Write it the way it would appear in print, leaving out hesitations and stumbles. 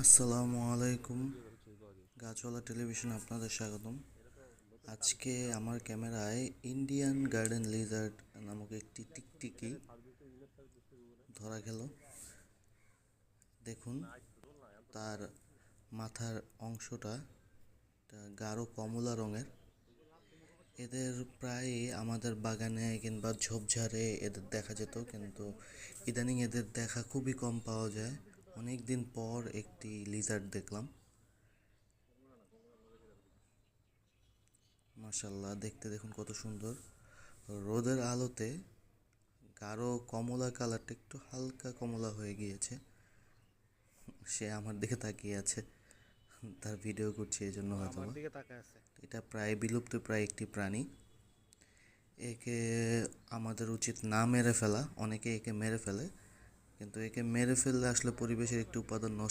আসসালামু আলাইকুম। গাছওয়ালা টেলিভিশন আপনাদের স্বাগতম। আজকে আমার ক্যামেরায় ইন্ডিয়ান গার্ডেন লিজার্ড নামক একটি টিকটিকি ধরা গেল। দেখুন, তার মাথার অংশটা গাঢ় কমলা রঙের। এদের প্রায় আমাদের বাগানে কিংবা ঝোপঝাড়ে এদের দেখা যেত, কিন্তু ইদানিং এদের দেখা খুবই কম পাওয়া যায়। অনেক দিন পর একটি লিজার্ড দেখলাম। মাশাল্লাহ, দেখতে দেখুন কত সুন্দর। রোদের আলোতে গাঢ় কমলা কালারটা একটু হালকা কমলা হয়ে গিয়েছে। সে আমার দিকে তাকিয়ে আছে, তার ভিডিও করছি এই জন্য হয়তো। এটা প্রায় বিলুপ্ত প্রায় একটি প্রাণী। একে আমাদের উচিত না মেরে ফেলা। অনেকে একে মেরে ফেলে, কিন্তু একে মেরে ফেললে আসলে পরিবেশের একটি উপাদান নষ্ট